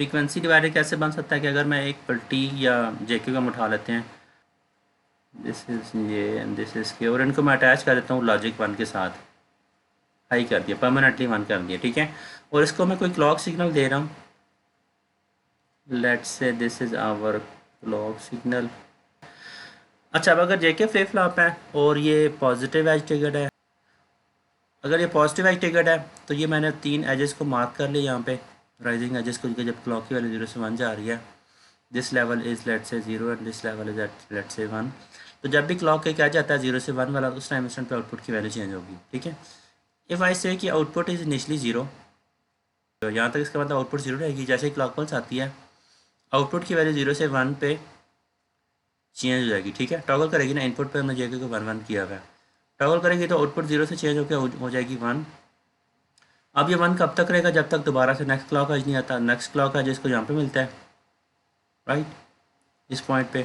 Frequency divider कैसे बन सकता है कि अगर मैं एक पल्टी या जेके का उठा लेते हैं, दिस इज़ ये एंड दिस इज़ के, और इनको मैं अटैच कर देता हूँ लॉजिक 1 के साथ, हाई कर दिया, परमानेंटली 1 कर दिया, ठीक है। और इसको मैं कोई क्लॉक सिग्नल दे रहा हूँ, let's say this is hour clock signal. अच्छा, अब अगर जेके फ्लिप फ्लॉप है और ये पॉजिटिव एज ट्रिगर्ड है, अगर ये पॉजिटिव एज ट्रिगर्ड है तो ये मैंने 3 एजेस को मार्क कर लिया यहाँ पे, राइजिंग एजेस को, जब क्लॉक की वैल्यू 0 से 1 जा रही है, this level is let's say 0 and this level is at let's say 1। तो जब भी क्लॉक एक आ जाता है 0 से 1 वाला, उस टाइम इंस्टेंट पे आउटपुट की वैल्यू चेंज होगी, ठीक है। इफ़ आई से कि आउटपुट इज़ इनिशली 0, तो यहाँ तक इसका मतलब आउटपुट 0 रहेगी। जैसे ही क्लॉक पल्स आती है, आउटपुट की वैल्यू 0 से 1 पे चेंज हो जाएगी, ठीक है। टॉगल करेगी ना, इनपुट पे हमने जेके को 1 1 किया हुआ है, टॉगल करेगी तो आउटपुट 0 से चेंज होकर हो जाएगी 1। अब ये 1 कब तक रहेगा, जब तक दोबारा से नेक्स्ट क्लॉक एज नहीं आता। नेक्स्ट क्लॉक एज इसको यहाँ पे मिलता है, राइट, इस पॉइंट पे,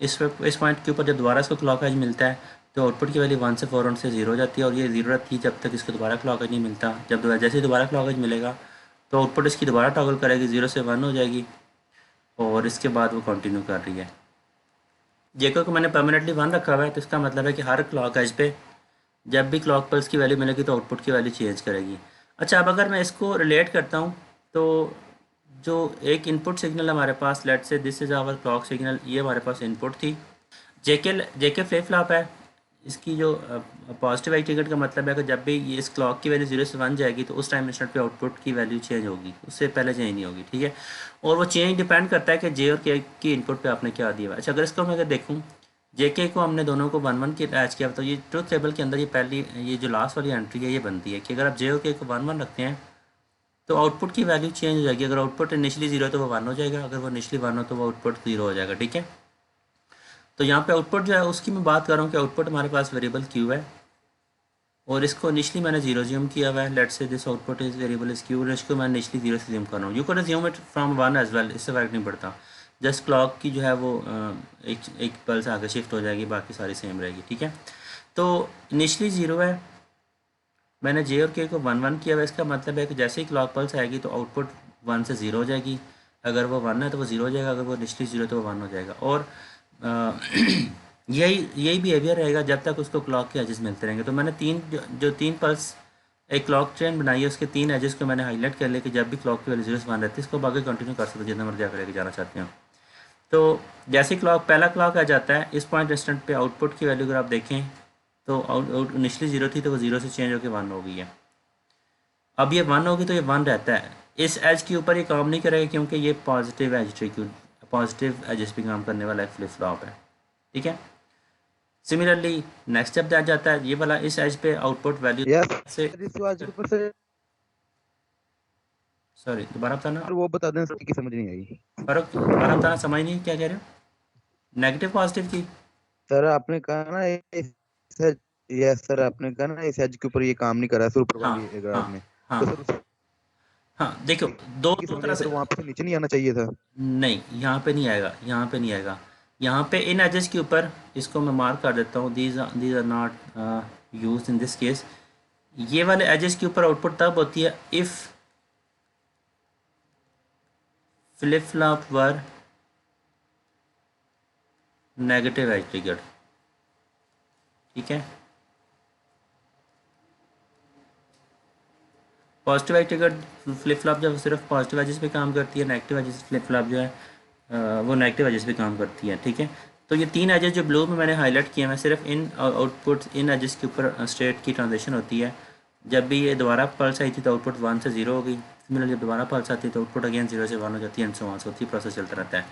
इस पॉइंट के ऊपर जब दोबारा इसको क्लॉक एज मिलता है तो आउटपुट की वैल्यू 1 से फ़ौरन से 0 हो जाती है, और ये 0 रहती है जब तक इसको दोबारा क्लॉक एज नहीं मिलता। जब जैसे ही दोबारा क्लॉक एज मिलेगा तो आउटपुट इसकी दोबारा टॉगल करेगी, 0 से 1 हो जाएगी, और इसके बाद वो कंटिन्यू कर रही है। जेको को मैंने परमानेंटली 1 रखा हुआ है, तो इसका मतलब है कि हर क्लॉक एज पे जब भी क्लॉक पल्स की वैल्यू मिलेगी तो आउटपुट की वैल्यू चेंज करेगी। अच्छा, अब अगर मैं इसको रिलेट करता हूँ तो जो एक इनपुट सिग्नल हमारे पास, लेट से this is hour clock signal, ये हमारे पास इनपुट थी। जेके जेके फ्लिप फ्लॉप है, इसकी जो पॉजिटिव आई टिकट का मतलब है कि जब भी ये इस क्लॉक की वैल्यू 0 से 1 जाएगी तो उस टाइम इंस्टेंट पे आउटपुट की वैल्यू चेंज होगी, उससे पहले चेंज नहीं होगी, ठीक है। और वो चेंज डिपेंड करता है कि जे और के की इनपुट पे आपने क्या दिया हुआ है। अच्छा, अगर इसको मैं अगर देखूँ, जेके को हमने दोनों को 1 1 के अटैच किया, तो ये ट्रुथ टेबल के अंदर ये पहली, ये जो लास्ट वाली एंट्री है ये बनती है कि अगर आप जे और के को 1 1 रखते हैं तो आउटपुट की वैल्यू चेंज हो जाएगी। अगर आउटपुट इनिशली 0 है तो वो 1 हो जाएगा, अगर वो इनिशली 1 हो तो वो आउटपुट 0 हो जाएगा, ठीक है। तो यहाँ पे आउटपुट जो है उसकी मैं बात कर रहा हूँ कि आउटपुट हमारे पास वेरिएबल क्यू है, और इसको इनिशली मैंने 0 ज्यूम किया हुआ है। Let's say this output is variable is Q, और इसको मैं इनिशली 0 से ज्यूम कर रहा हूँ। You can zoom it from 1 as well, इससे फर्क नहीं पड़ता। जस्ट क्लॉक की जो है वो एक पल्स आगे शिफ्ट हो जाएगी, बाकी सारी सेम रहेगी, ठीक है। तो इनिशली 0 है, मैंने जे और के को 1 1 किया हुआ, इसका मतलब है कि जैसे ही क्लॉक पल्स आएगी तो आउटपुट 1 से 0 हो जाएगी। अगर वो 1 है तो वो 0 हो जाएगा, अगर वो इनिशली 0 तो वो 1 हो जाएगा। और अ, यही यही बिहेवियर रहेगा जब तक उसको क्लॉक के एजेस मिलते रहेंगे। तो मैंने जो 3 पल्स एक क्लॉक ट्रेन बनाई है, उसके 3 एजेस को मैंने हाईलाइट कर लिया कि जब भी क्लॉक की वैल्यू 0 से 1 रहती है, इसको आगे कंटिन्यू कर सकते हो जितना मर्जी आगे लेके जाना चाहते हो। तो जैसे ही पहला क्लॉक आ जाता है, इस पॉइंट इंस्टेंट पे आउटपुट की वैल्यू अगर आप देखें तो आउट इनिशली 0 थी तो वो 0 से चेंज होकर 1 हो गई है। अब ये 1 होगी तो ये 1 रहता है, इस एज के ऊपर ये काम नहीं करेगा क्योंकि ये पॉजिटिव एज पॉजिटिव एजेस पे काम करने वाला एक फ्लिप फ्लॉप है, ठीक है। सिमिलरली नेक्स्ट स्टेप आ जाता है, ये वाला इस एज पे आउटपुट वैल्यू यस से, सर, इस आज के ऊपर सर सॉरी दोबारा बताना, वो बता दें सर की समझ नहीं आई। फर्क दोबारा बताना, समझ नहीं क्या कह रहे हो, नेगेटिव पॉजिटिव की। सर आपने कहा ना सर, यस सर आपने कहा ना इस एज के ऊपर ये काम नहीं कर रहा सर, ऊपर हाँ वाली ग्राफ हाँ में, हाँ तो सर उसकी हाँ, देखो, दो दो समझ तरह आई सर, से, वहां पे से नीचे नहीं आना चाहिए था। नहीं यहाँ पे नहीं आएगा, यहाँ पे नहीं आएगा। यहाँ पे इन एजेस के ऊपर, इसको मैं मार्क कर देता हूँ, these are not use in this case. ये वाले एजेस के ऊपर आउटपुट तब होती है if flip flop were negative edge triggered, ठीक है। Positive edge triggered flip flop जब सिर्फ पॉजिटिव एजेस पे काम करती है, नेगेटिव एजेस फ्लिप फ्लॉप जो है वो नेगेटिव एजेस पे काम करती है, ठीक है। तो ये 3 एजेस जो ब्लू में मैंने हाईलाइट किए हैं, सिर्फ इन आउटपुट इन एजेस के ऊपर स्टेट की ट्रांजिशन होती है। जब भी ये दोबारा पल्स आई थी तो आउटपुट 1 से 0 हो गई, सिमिलर जब दोबारा पल्स आती है तो आउटपुट अगेन 0 से 1 हो जाती है, एंड सो ऑन, होती प्रोसेस चलता रहता है।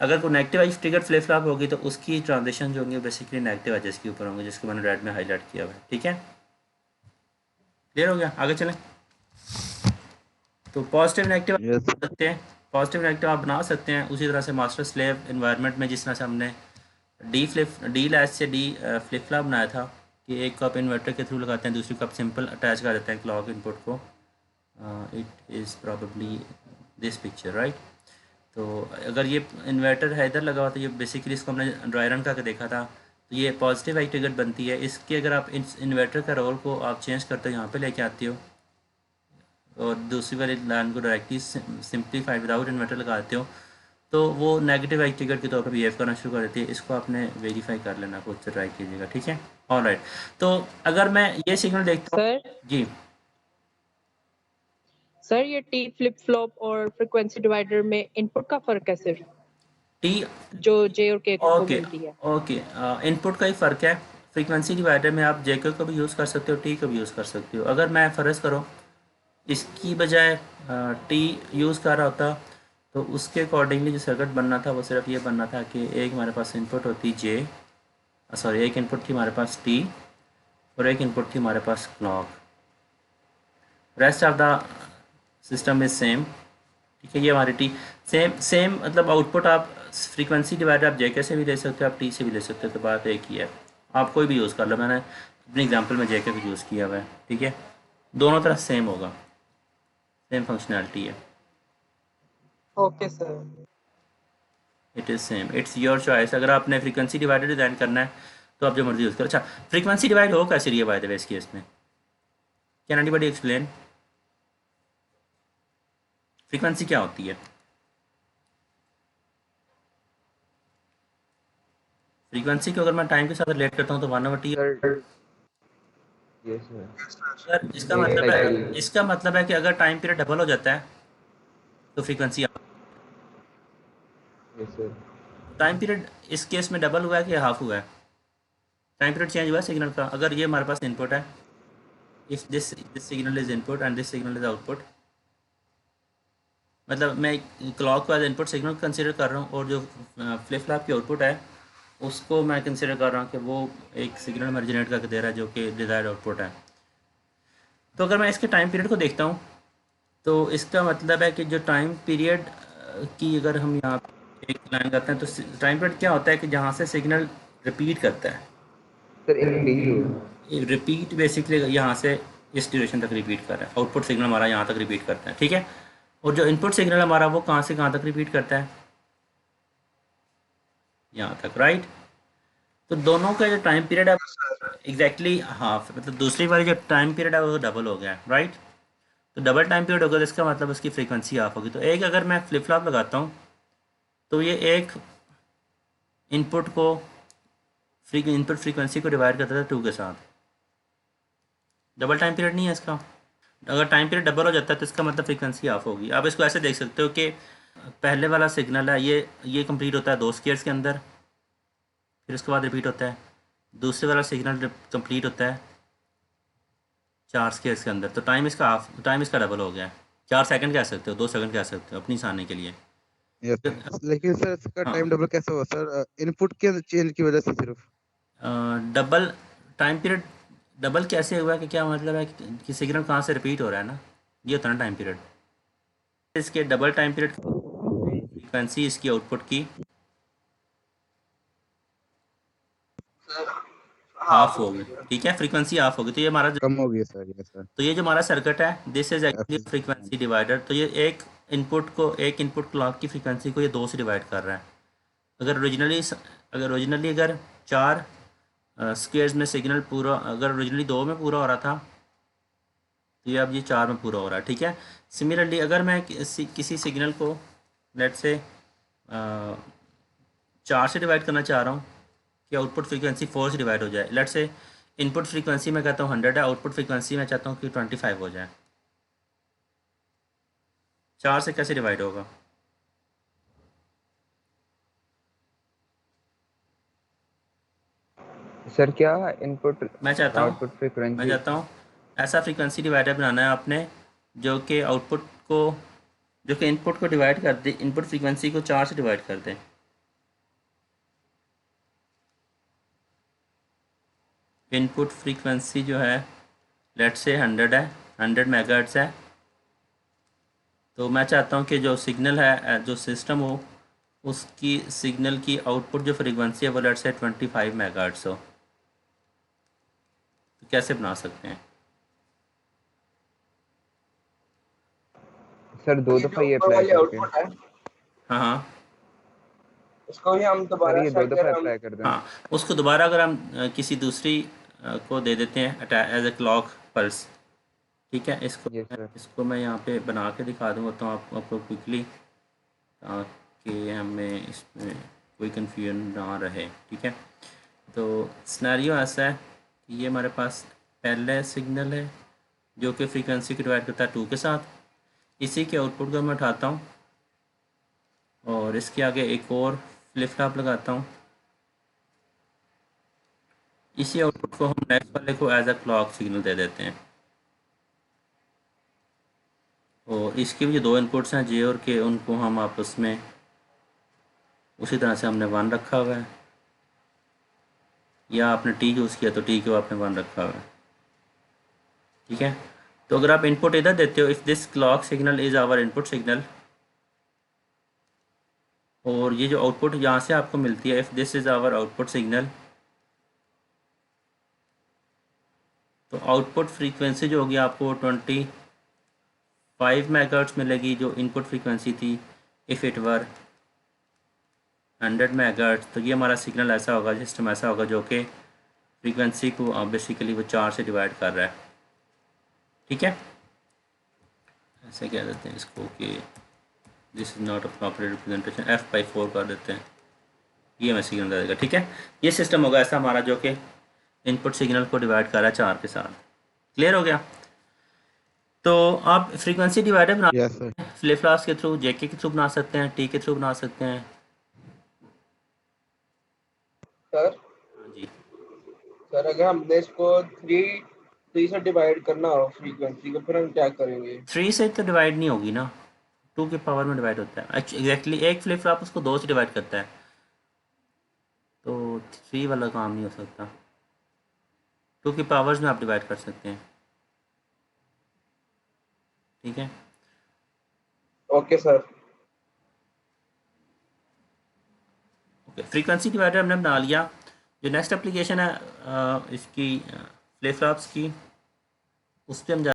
अगर कोई negative edge triggered flip flop होगी तो उसकी ट्रांजिशन जो होंगे बेसिकली नेगेटिव एजेस के ऊपर होंगे, जिसको मैंने रेड में हाईलाइट किया हुआ है, ठीक है। क्लियर हो गया, आगे चलें। तो पॉजिटिव नेगेटिव यस बना सकते हैं, पॉजिटिव नेगेटिव आप बना सकते हैं उसी तरह से मास्टर स्लेव इन्वायरमेंट में, जिस तरह से हमने डी लैच से डी फ्लिप फ्लॉप बनाया था कि एक कप इन्वर्टर के थ्रू लगाते हैं, दूसरी कप सिंपल अटैच कर देते हैं क्लॉक इनपुट को। It is probably this picture, right. तो अगर ये इन्वर्टर है इधर लगा हुआ तो ये बेसिकली इसको हमने ड्राई रन करके देखा था, तो ये पॉजिटिव आई ट्रिगर बनती है। इसके अगर आप इस इन्वर्टर का रोल को आप चेंज करते हो, यहाँ पे लेके आते हो, और दूसरी वाली लाइन को डायरेक्टली सिंप्लीफाइड विदाउट इन्वर्टर लगाते हो तो वो नेगेटिव एज ट्रिगर के तौर पर बिहेव करना शुरू कर देती है। इसको आपने वेरीफाई कर लेना, खुद से ट्राई कीजिएगा, ठीक है। ऑलराइट, तो अगर मैं ये सिग्नल देखता हूँ सर जी, सर ये टी फ्लिप फ्लॉप और फ्रीक्वेंसी डिवाइडर में इनपुट का फर्क है सिर्फ, टी, जो जे और के को ओके मिलती है। ओके, इनपुट का ही फ़र्क है। फ्रीक्वेंसी डिवाइडर में आप जेके को भी यूज़ कर सकते हो, टी को भी यूज़ कर सकते हो। अगर मैं फ़र्ज़ करो इसकी बजाय टी यूज़ कर रहा होता तो उसके अकॉर्डिंगली जो सर्किट बनना था वो सिर्फ ये बनना था कि एक हमारे पास इनपुट होती जे, सॉरी एक इनपुट थी हमारे पास टी और एक इनपुट थी हमारे पास clock. Rest of the system is same, ठीक है। ये हमारी टी सेम सेम मतलब आउटपुट आप फ्रीक्वेंसी डिवाइडर आप जेके से भी ले सकते हो, आप टी से भी ले सकते हो, तो बात एक ही है। आप कोई भी यूज़ कर लो, मैंने अपने एग्जांपल में जेके भी यूज़ किया हुआ है, ठीक है। दोनों तरफ सेम होगा, सेम फंक्शनैलिटी है। Okay sir. It is same, it's your choice. अगर आपने फ्रीक्वेंसी डिवाइडर डिज़ाइन करना है तो आप जो मर्जी यूज़ करो। अच्छा, फ्रीक्वेंसी डिवाइड हो कैसे रही है बाय द वे इस केस में? कैन एनीबॉडी एक्सप्लेन फ्रीक्वेंसी क्या होती है? फ्रीक्वेंसी को अगर मैं टाइम के साथ रिलेट करता हूँ तो 1/T। Sir yes sir, sir cycle. इसका मतलब है कि अगर टाइम पीरियड डबल हो जाता है तो frequency, yes sir. Time period इस केस में डबल हुआ है कि हाफ हुआ है? टाइम पीरियड चेंज हुआ है सिग्नल का। अगर ये हमारे पास इनपुट है, if this signal is input and this signal is output, मतलब मैं clock wise input signal consider कर रहा हूँ और जो फ्लिप फ्लॉप की आउटपुट है उसको मैं कंसिडर कर रहा हूँ कि वो एक सिग्नल में जनरेट करके दे रहा है जो कि डिज़ायर्ड आउटपुट है। तो अगर मैं इसके टाइम पीरियड को देखता हूँ तो इसका मतलब है कि जो टाइम पीरियड की अगर हम यहाँ पे एक लाइन करते हैं तो टाइम पीरियड क्या होता है कि जहाँ से सिग्नल रिपीट करता है। सर इंक्रीज हो। रिपीट बेसिकली यहाँ से इस ड्यूरेशन तक रिपीट कर रहा है, आउटपुट सिग्नल हमारा यहाँ तक रिपीट करता है, ठीक है। और जो इनपुट सिग्नल हमारा वो कहाँ से कहाँ तक रिपीट करता है? यहाँ तक, राइट। तो दोनों का जो टाइम पीरियड है एग्जैक्टली हाफ, मतलब दूसरी वाली जो टाइम पीरियड है वो डबल हो गया है, राइट। तो डबल टाइम पीरियड होगा तो इसका मतलब उसकी फ्रीक्वेंसी हाफ होगी। तो एक अगर मैं फ्लिप फ्लॉप लगाता हूँ तो ये एक इनपुट को इनपुट फ्रीक्वेंसी को डिवाइड करता था 2 के साथ। डबल टाइम पीरियड नहीं है इसका। अगर टाइम पीरियड डबल हो जाता है तो इसका मतलब फ्रीक्वेंसी ऑफ होगी। आप इसको ऐसे देख सकते हो कि पहले वाला सिग्नल है ये कंप्लीट होता है 2 स्केयर्स के अंदर, फिर उसके बाद रिपीट होता है। दूसरे वाला सिग्नल कंप्लीट होता है 4 स्केयर्स के अंदर, तो टाइम इसका डबल हो गया है। 4 सेकंड कह सकते हो, 2 सेकंड कह सकते हो अपनी आसानी के लिए। यस सर, लेकिन सर इसका हाँ, टाइम डबल कैसे हुआ सर? इनपुट के चेंज की वजह से सिर्फ। डबल टाइम पीरियड डबल कैसे हुआ कि क्या मतलब है कि सिग्नल कहाँ से रिपीट हो रहा है ना, ये होता है ना टाइम पीरियड। इसके डबल टाइम पीरियड फ्रीक्वेंसी इसकी आउटपुट की हाफ हो गई, ठीक है, फ्रीक्वेंसी हाफ हो गई। तो ये हमारा कम हो गया सर, यस सर। तो ये जो हमारा सर्किट है this is actually frequency divider. तो ये एक इनपुट क्लॉक की फ्रीक्वेंसी को ये 2 से डिवाइड कर रहा है। अगर ओरिजिनली अगर 4 स्क्वेयर्स में सिग्नल पूरा, अगर ओरिजिनली 2 में पूरा हो रहा था तो ये अब ये 4 में पूरा हो रहा है, ठीक है। सिमिलरली अगर मैं किसी सिग्नल को लेट से 4 से डिवाइड करना चाह रहा हूँ कि आउटपुट फ्रीक्वेंसी 4 से डिवाइड हो जाए। लेट से इनपुट फ्रीक्वेंसी मैं कहता हूँ 100 है, आउटपुट फ्रीक्वेंसी मैं चाहता हूँ कि 25 हो जाए। 4 से कैसे डिवाइड होगा? सर क्या इनपुट मैं चाहता हूँ आउटपुट फ्रीक्वेंसी? ऐसा फ्रीक्वेंसी डिवाइडर बनाना है आपने जो कि इनपुट को डिवाइड कर दे, इनपुट फ्रीक्वेंसी को 4 से डिवाइड कर दे। इनपुट फ्रीक्वेंसी जो है लेट से 100 है, 100 मेगाहर्ट्ज़ है। तो मैं चाहता हूँ कि जो सिग्नल है, जो सिस्टम हो, उसकी सिग्नल की आउटपुट जो फ्रीक्वेंसी है वो लेट से 25 मेगाहर्ट्ज़ हो। तो कैसे बना सकते हैं? सर दो दफा ये अप्लाई करके। हाँ हाँ इसको भी हम दोबारा ये 2 दफा अप्लाई कर दें। हाँ, उसको दोबारा अगर हम किसी दूसरी को दे देते हैं एज ए क्लॉक पल्स, ठीक है, यस सर। इसको मैं यहाँ पे बना के दिखा दूँगा तो आपको क्विकली, ताकि हमें इसमें कोई कन्फ्यूजन ना रहे। ठीक है, तो सिनेरियो ऐसा है कि ये हमारे पास पहले सिग्नल है जो कि फ्रीक्वेंसी को डिवाइड करता है 2 के साथ। इसी के आउटपुट को मैं उठाता हूँ और इसके आगे एक और फ्लिप फ्लॉप लगाता हूँ। इसी आउटपुट को हम नेक्स्ट वाले को एज अ क्लॉक सिग्नल दे देते हैं। और इसके भी जो 2 इनपुट्स हैं जे और के, उनको हम आपस में उसी तरह से हमने 1 रखा हुआ है, या आपने टी यूज़ किया तो टी को आपने 1 रखा हुआ है। ठीक है, तो अगर आप इनपुट इधर देते हो, if this clock signal is our input signal, और ये जो आउटपुट यहाँ से आपको मिलती है, if this is our output signal, तो आउटपुट फ्रीक्वेंसी जो होगी आपको 25 मेगाहर्ट्ज़ मिलेगी, जो इनपुट फ्रीक्वेंसी थी इफ़ इट वर 100 मेगाहर्ट्ज़। तो ये हमारा सिग्नल ऐसा होगा, सिस्टम ऐसा होगा जो कि फ्रीक्वेंसी को बेसिकली वो 4 से डिवाइड कर रहा है। ठीक है, ऐसे कह देते हैं इसको कि this is not a proper representation, f/4 कर देते हैं, ये हमें सिग्नल दे देगा। ठीक है, ये सिस्टम होगा ऐसा हमारा जो कि इनपुट सिग्नल को डिवाइड कर रहा है 4 के साथ। क्लियर हो गया? तो आप फ्रीक्वेंसी डिवाइडर बना यस सर। फ्लिप फ्लॉप्स के थ्रू, जेके के थ्रू बना सकते हैं, टी के थ्रू बना सकते हैं। सर हाँ जी, सर अगर हमने इसको थ्री से डिवाइड करना हो फ्रीक्वेंसी को, फिर हम क्या करेंगे? 3 से तो डिवाइड नहीं होगी ना, 2 के पावर में डिवाइड होता है। एग्जैक्टली एक फ्लिप फ्लॉप उसको 2 से डिवाइड करता है, तो 3 वाला काम नहीं हो सकता। 2 की पावर्स में आप डिवाइड कर सकते हैं। ठीक है, okay sir. Okay, frequency divider हमने बना लिया। जो नेक्स्ट एप्लीकेशन है इसकी फ्लिप फ्लॉप्स की, उस पर हम